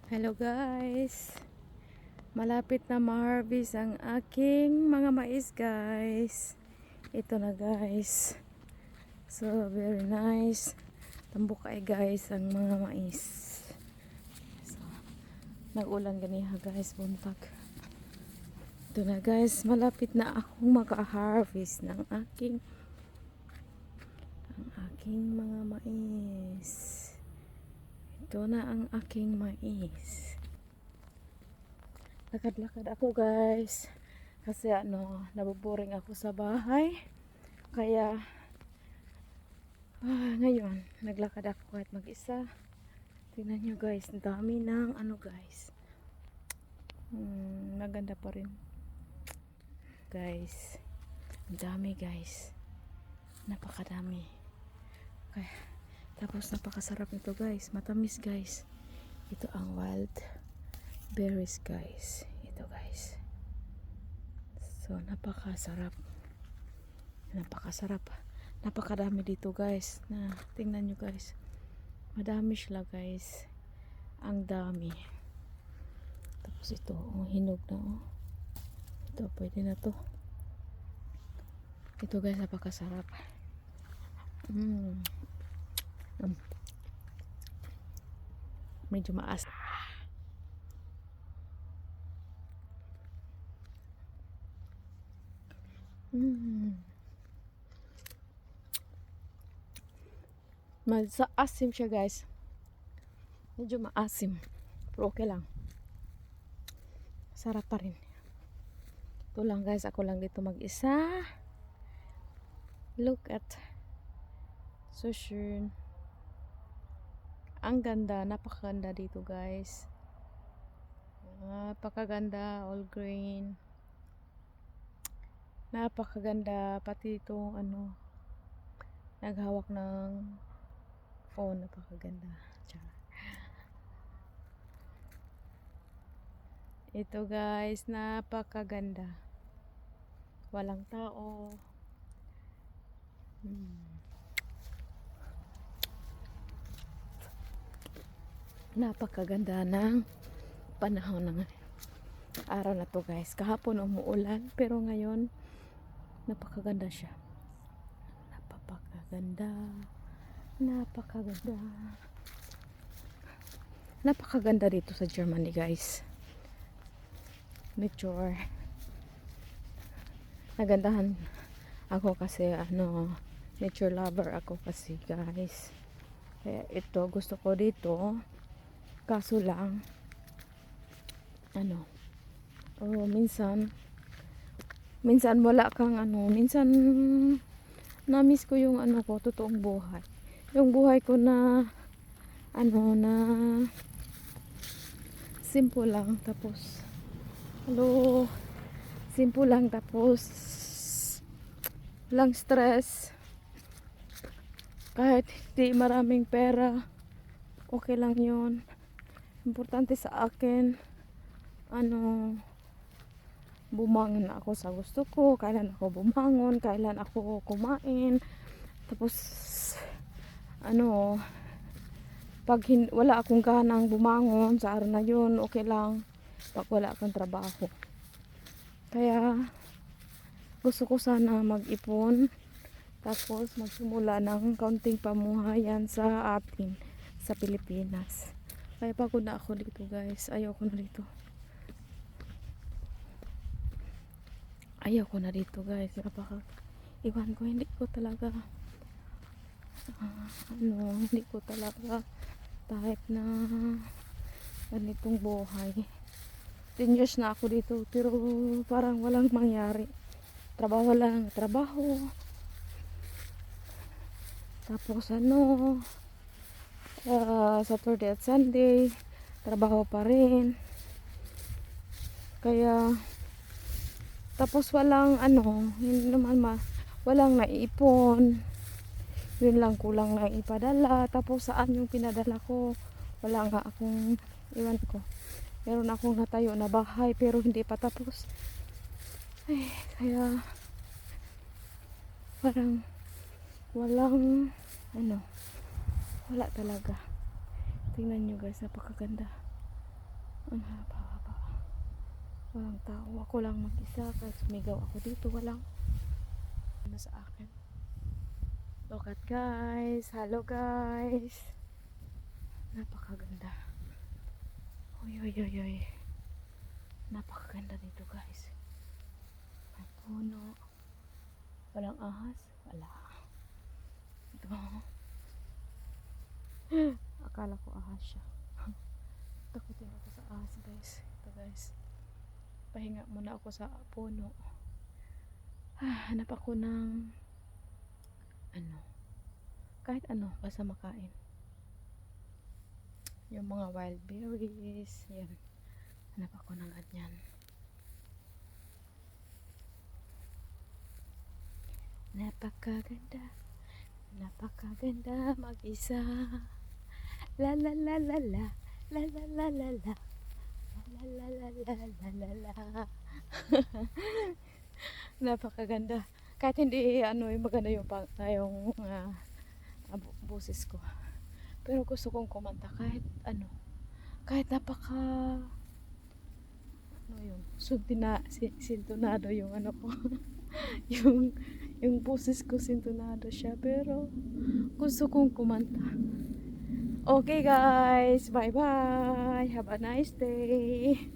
Hello guys, malapit na ma-harvest ang aking mga mais guys. Ito na guys, so very nice. Tambok ay guys ang mga mais. So, nag-ulan ganiha guys, buntag. Ito na guys, malapit na akong maka-harvest ng aking mga mais. Ito na ang aking mais. Lakad-lakad ako guys. Kasi naboboring ako sa bahay. Kaya, ngayon, naglakad ako kahit mag-isa. Tingnan nyo guys, ang dami ng guys. Maganda pa rin. Guys, ang dami guys. Napakadami. Kaya, tapos napakasarap nito guys. Matamis guys. Ito ang wild berries guys. Ito guys. So napakasarap. Napakadami dito guys. Tingnan nyo guys. Madami sila guys. Ang dami. Tapos ito, hinog na Ito, pwede na to. Ito guys, napakasarap. Medyo maas. Asim siya guys. Medyo maasim. Pero okay lang. Sarap pa rin. Ito lang guys. Ako lang dito mag-isa. Look at. So sure. Ang ganda. Napakaganda dito guys. Napakaganda. All green. Napakaganda. Pati itong naghawak ng phone. Napakaganda. Ito guys, napakaganda. Walang tao. Napakaganda ng panahon ng araw na to guys. Kahapon umuulan, pero ngayon napakaganda siya. Napakaganda. Napakaganda dito sa Germany guys. Nature. Nagandahan ako kasi nature lover ako kasi guys. Kaya ito gusto ko dito. Kaso lang minsan wala kang minsan na-miss ko yung ko totoong buhay. Yung buhay ko na na simple lang tapos simple lang tapos lang stress, kahit hindi maraming pera okay lang yun. Importante sa akin bumangon ako sa gusto ko, kailan ako bumangon, kailan ako kumain, tapos pag wala akong ganang bumangon sa araw na yun, okay lang pag wala akong trabaho. Kaya gusto ko sana mag-ipon tapos magsimula ng kaunting pamuhayan sa atin sa Pilipinas. Kaya pagod na ako dito guys. Ayoko na dito guys. Iwan ko, hindi ko talaga type na ganitong buhay. 10 years na ako dito pero parang walang mangyari. Trabaho lang, trabaho. Tapos Saturday at Sunday trabaho pa rin. Kaya tapos walang hindi naman walang naiipon. Yun lang, kulang na ipadala. Tapos saan yung pinadala ko? Wala nga akong, iwan ko. Meron akong natayo na bahay pero hindi pa tapos. Ay, kaya parang walang wala talaga. Tingnan nyo guys, napakaganda. Ang haba-haba. Walang tao. Ako lang mag-isa. Kahit sumigaw ako dito, walang ano sa akin. Look at guys. Hello guys. Napakaganda. Uy, uy, uy, uy. Napakaganda dito guys. May puno. Walang ahas. Wala. Ito. Akala ko ahas siya. Takutin ako sa ahas guys. Ito guys. Pahinga muna ako sa puno. Hanap ako ng ano. Kahit ano. Basta makain. Yung mga wild berries. Yan. Hanap ako ng ganyan. Napakaganda. Napakaganda mag-isa. La la la la la. La la la la la. La la la la la la la. Napakaganda. Kahit hindi ano yung maganda yung boses ko. Pero gusto kong kumanta kahit ano. Kahit napaka ano yun. Sintonado yung ano ko. yung boses ko sintonado siya. Pero gusto kong kumanta. Okay guys, bye bye. Have a nice day.